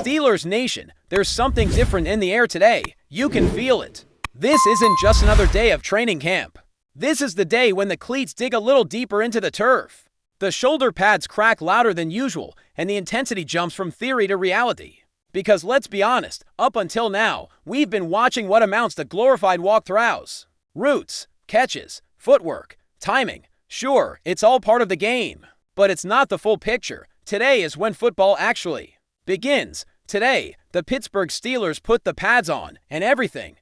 Steelers Nation, there's something different in the air today. You can feel it. This isn't just another day of training camp. This is the day when the cleats dig a little deeper into the turf. The shoulder pads crack louder than usual, and the intensity jumps from theory to reality. Because let's be honest, up until now, we've been watching what amounts to glorified walkthroughs. Routes, catches, footwork, timing. Sure, it's all part of the game. But it's not the full picture. Today is when football actually begins. Today, the Pittsburgh Steelers put the pads on, and everything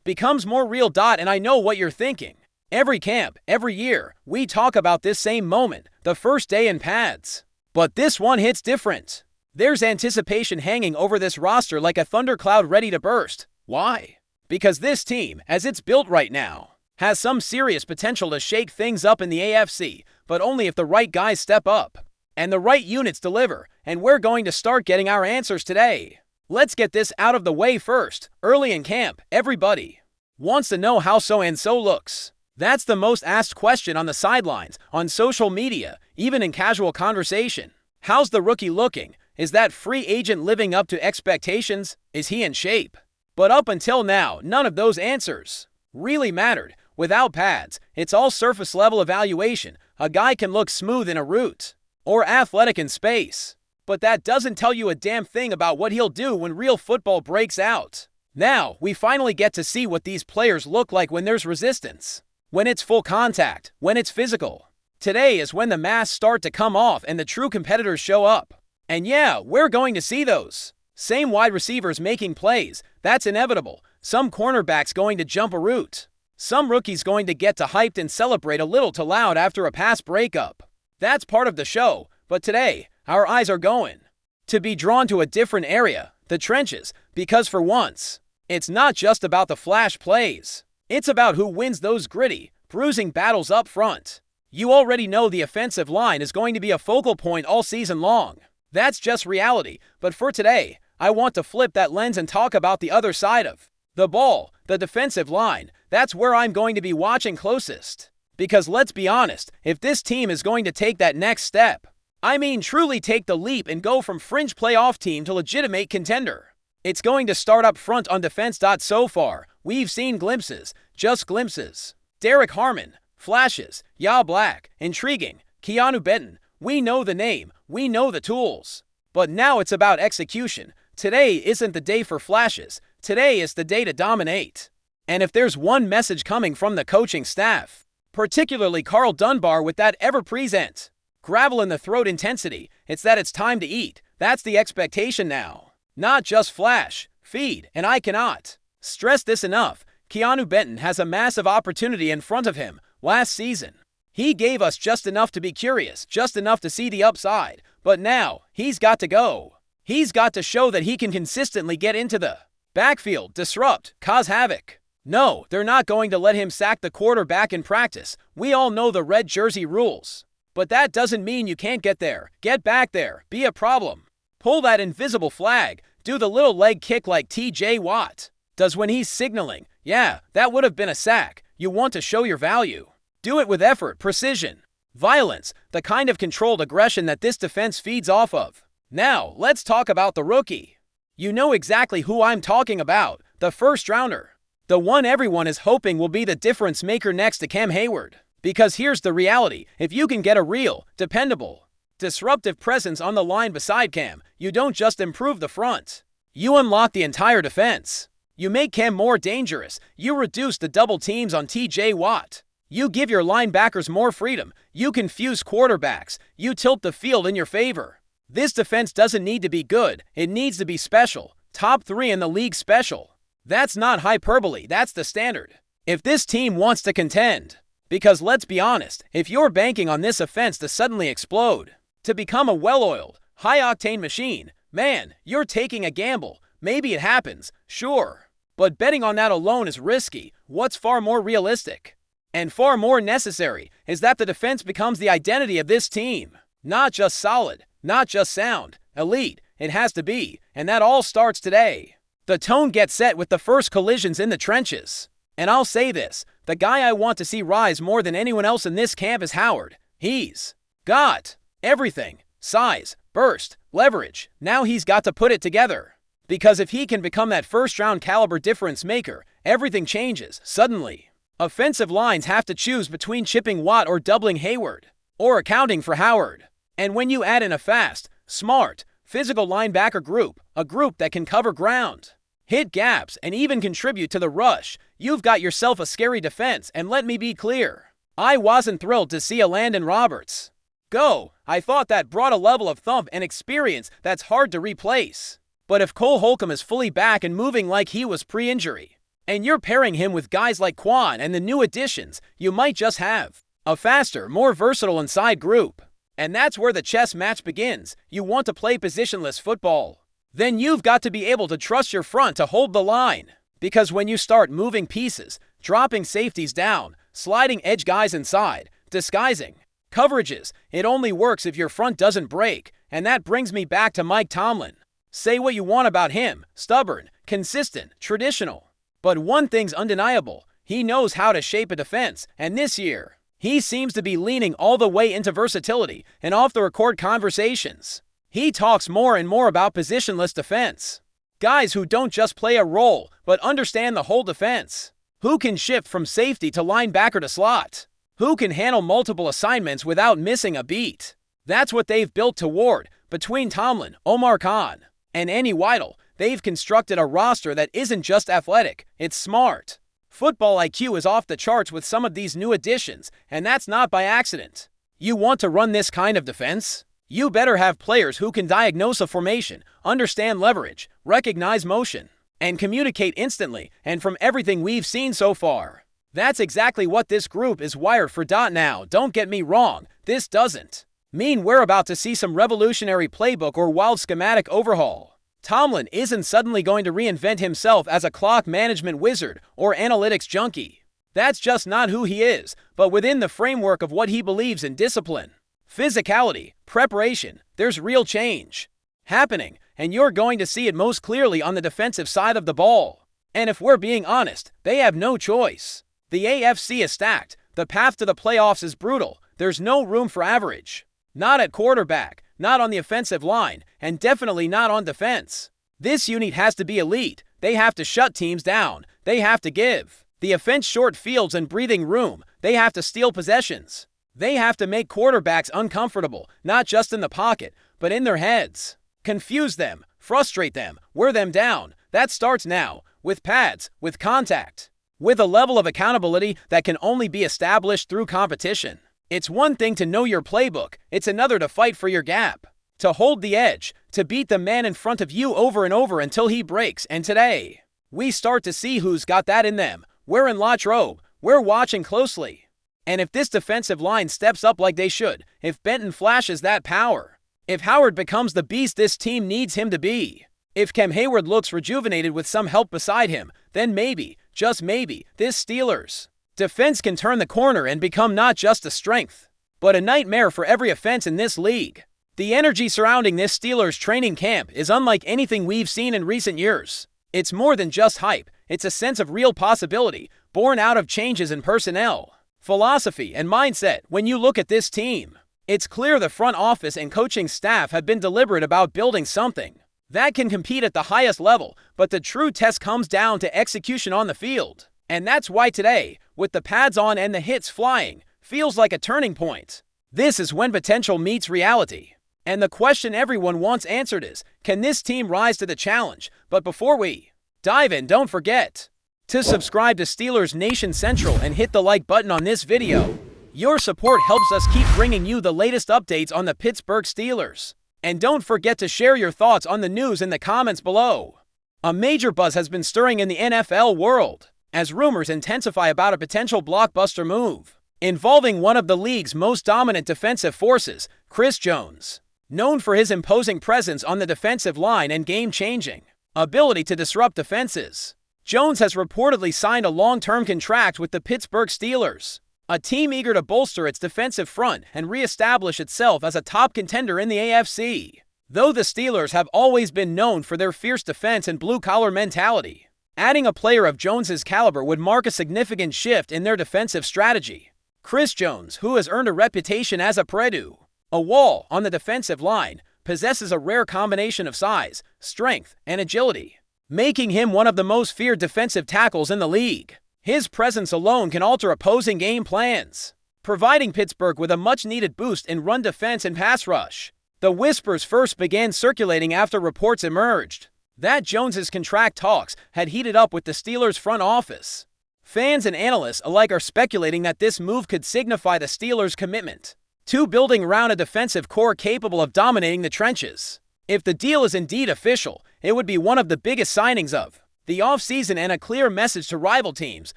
becomes more real. And I know what you're thinking. Every camp, every year, we talk about this same moment, the first day in pads. But this one hits different. There's anticipation hanging over this roster like a thundercloud ready to burst. Why? Because this team, as it's built right now, has some serious potential to shake things up in the AFC, but only if the right guys step up and the right units deliver, and we're going to start getting our answers today. Let's get this out of the way first. Early in camp, everybody wants to know how so-and-so looks. That's the most asked question on the sidelines, on social media, even in casual conversation. How's the rookie looking? Is that free agent living up to expectations? Is he in shape? But up until now, none of those answers really mattered. Without pads, it's all surface-level evaluation. A guy can look smooth in a route or athletic in space, but that doesn't tell you a damn thing about what he'll do when real football breaks out. Now, we finally get to see what these players look like when there's resistance, when it's full contact, when it's physical. Today is when the masks start to come off and the true competitors show up. And yeah, we're going to see those same wide receivers making plays. That's inevitable. Some cornerbacks going to jump a route. Some rookies going to get to hyped and celebrate a little too loud after a pass breakup. That's part of the show, but today, our eyes are going to be drawn to a different area, the trenches, because for once, it's not just about the flash plays. It's about who wins those gritty, bruising battles up front. You already know the offensive line is going to be a focal point all season long. That's just reality, but for today, I want to flip that lens and talk about the other side of the ball, the defensive line. That's where I'm going to be watching closest. Because let's be honest, if this team is going to take that next step, I mean truly take the leap and go from fringe playoff team to legitimate contender, it's going to start up front on defense. So far, we've seen glimpses, just glimpses. Derek Harmon, flashes, Ya Black, intriguing, Keanu Benton, we know the name, we know the tools. But now it's about execution. Today isn't the day for flashes. Today is the day to dominate. And if there's one message coming from the coaching staff, particularly Carl Dunbar with that ever-present gravel-in-the-throat intensity, it's that it's time to eat. That's the expectation now. Not just flash, feed, and I cannot stress this enough. Keanu Benton has a massive opportunity in front of him. Last season, he gave us just enough to be curious, just enough to see the upside. But now, he's got to go. He's got to show that he can consistently get into the backfield, disrupt, cause havoc. No, they're not going to let him sack the quarterback in practice. We all know the red jersey rules. But that doesn't mean you can't get there. Get back there. Be a problem. Pull that invisible flag. Do the little leg kick like TJ Watt does when he's signaling. Yeah, that would have been a sack. You want to show your value. Do it with effort, precision, violence, the kind of controlled aggression that this defense feeds off of. Now, let's talk about the rookie. You know exactly who I'm talking about. The first rounder. The one everyone is hoping will be the difference maker next to Cam Hayward. Because here's the reality. If you can get a real, dependable, disruptive presence on the line beside Cam, you don't just improve the front. You unlock the entire defense. You make Cam more dangerous. You reduce the double teams on TJ Watt. You give your linebackers more freedom. You confuse quarterbacks. You tilt the field in your favor. This defense doesn't need to be good. It needs to be special. Top 3 in the league special. That's not hyperbole, that's the standard. If this team wants to contend, because let's be honest, if you're banking on this offense to suddenly explode, to become a well-oiled, high-octane machine, man, you're taking a gamble. Maybe it happens, sure. But betting on that alone is risky. What's far more realistic and far more necessary is that the defense becomes the identity of this team. Not just solid, not just sound, elite, it has to be, and that all starts today. The tone gets set with the first collisions in the trenches. And I'll say this, the guy I want to see rise more than anyone else in this camp is Howard. He's got everything. Size, burst, leverage. Now he's got to put it together. Because if he can become that first-round caliber difference maker, everything changes, suddenly. Offensive lines have to choose between chipping Watt or doubling Hayward, or accounting for Howard. And when you add in a fast, smart, physical linebacker group, a group that can cover ground, hit gaps, and even contribute to the rush, you've got yourself a scary defense. And let me be clear, I wasn't thrilled to see a Landon Roberts go. I thought that brought a level of thump and experience that's hard to replace. But if Cole Holcomb is fully back and moving like he was pre-injury, and you're pairing him with guys like Quan and the new additions, you might just have a faster, more versatile inside group. And that's where the chess match begins. You want to play positionless football. Then you've got to be able to trust your front to hold the line. Because when you start moving pieces, dropping safeties down, sliding edge guys inside, disguising coverages, it only works if your front doesn't break. And that brings me back to Mike Tomlin. Say what you want about him, stubborn, consistent, traditional. But one thing's undeniable, he knows how to shape a defense, and this year, he seems to be leaning all the way into versatility and off-the-record conversations. He talks more and more about positionless defense. Guys who don't just play a role, but understand the whole defense. Who can shift from safety to linebacker to slot. Who can handle multiple assignments without missing a beat. That's what they've built toward. Between Tomlin, Omar Khan, and Andy Weidel, they've constructed a roster that isn't just athletic, it's smart. Football IQ is off the charts with some of these new additions, and that's not by accident. You want to run this kind of defense? You better have players who can diagnose a formation, understand leverage, recognize motion, and communicate instantly. And from everything we've seen so far, that's exactly what this group is wired for. Now, don't get me wrong, this doesn't mean we're about to see some revolutionary playbook or wild schematic overhaul. Tomlin isn't suddenly going to reinvent himself as a clock management wizard or analytics junkie. That's just not who he is, but within the framework of what he believes in: discipline, physicality, preparation, there's real change happening, and you're going to see it most clearly on the defensive side of the ball. And if we're being honest, they have no choice. The AFC is stacked, the path to the playoffs is brutal, there's no room for average. Not at quarterback, not on the offensive line, and definitely not on defense. This unit has to be elite. They have to shut teams down. They have to give the offense short fields and breathing room. They have to steal possessions. They have to make quarterbacks uncomfortable, not just in the pocket, but in their heads. Confuse them, frustrate them, wear them down. That starts now, with pads, with contact, with a level of accountability that can only be established through competition. It's one thing to know your playbook, it's another to fight for your gap, to hold the edge, to beat the man in front of you over and over until he breaks. And today, we start to see who's got that in them. We're in Latrobe, we're watching closely. And if this defensive line steps up like they should, if Benton flashes that power, if Howard becomes the beast this team needs him to be, if Cam Hayward looks rejuvenated with some help beside him, then maybe, just maybe, this Steelers defense can turn the corner and become not just a strength, but a nightmare for every offense in this league. The energy surrounding this Steelers training camp is unlike anything we've seen in recent years. It's more than just hype, it's a sense of real possibility, born out of changes in personnel, philosophy, and mindset. When you look at this team, it's clear the front office and coaching staff have been deliberate about building something that can compete at the highest level, but the true test comes down to execution on the field. And that's why today, with the pads on and the hits flying, feels like a turning point. This is when potential meets reality. And the question everyone wants answered is, can this team rise to the challenge? But before we dive in, don't forget to subscribe to Steelers Nation Central and hit the like button on this video. Your support helps us keep bringing you the latest updates on the Pittsburgh Steelers. And don't forget to share your thoughts on the news in the comments below. A major buzz has been stirring in the NFL world as rumors intensify about a potential blockbuster move involving one of the league's most dominant defensive forces, Chris Jones. Known for his imposing presence on the defensive line and game-changing ability to disrupt defenses, Jones has reportedly signed a long-term contract with the Pittsburgh Steelers, a team eager to bolster its defensive front and re-establish itself as a top contender in the AFC. Though the Steelers have always been known for their fierce defense and blue-collar mentality, adding a player of Jones's caliber would mark a significant shift in their defensive strategy. Chris Jones, who has earned a reputation as a wall on the defensive line, possesses a rare combination of size, strength, and agility, making him one of the most feared defensive tackles in the league. His presence alone can alter opposing game plans, providing Pittsburgh with a much-needed boost in run defense and pass rush. The whispers first began circulating after reports emerged that Jones's contract talks had heated up with the Steelers' front office. Fans and analysts alike are speculating that this move could signify the Steelers' commitment to building around a defensive core capable of dominating the trenches. If the deal is indeed official, it would be one of the biggest signings of the offseason and a clear message to rival teams.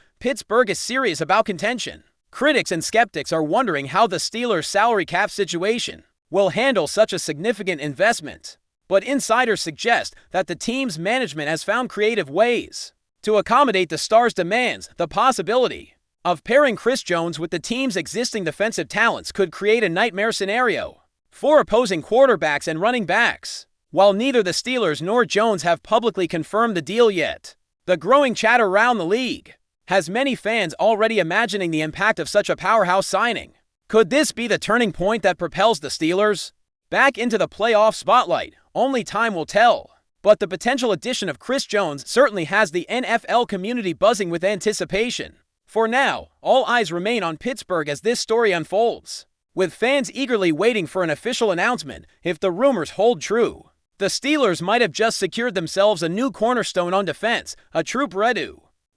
Pittsburgh is serious about contention. Critics and skeptics are wondering how the Steelers' salary cap situation will handle such a significant investment. But insiders suggest that the team's management has found creative ways to accommodate the Stars' demands. The possibility of pairing Chris Jones with the team's existing defensive talents could create a nightmare scenario for opposing quarterbacks and running backs. While neither the Steelers nor Jones have publicly confirmed the deal yet, the growing chatter around the league has many fans already imagining the impact of such a powerhouse signing. Could this be the turning point that propels the Steelers back into the playoff spotlight? Only time will tell. But the potential addition of Chris Jones certainly has the NFL community buzzing with anticipation. For now, all eyes remain on Pittsburgh as this story unfolds, with fans eagerly waiting for an official announcement. If the rumors hold true, the Steelers might have just secured themselves a new cornerstone on defense, a true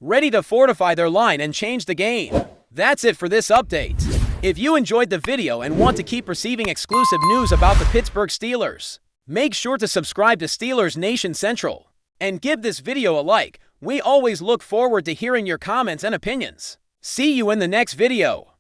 ready to fortify their line and change the game. That's it for this update. If you enjoyed the video and want to keep receiving exclusive news about the Pittsburgh Steelers, make sure to subscribe to Steelers Nation Central and give this video a like. We always look forward to hearing your comments and opinions. See you in the next video.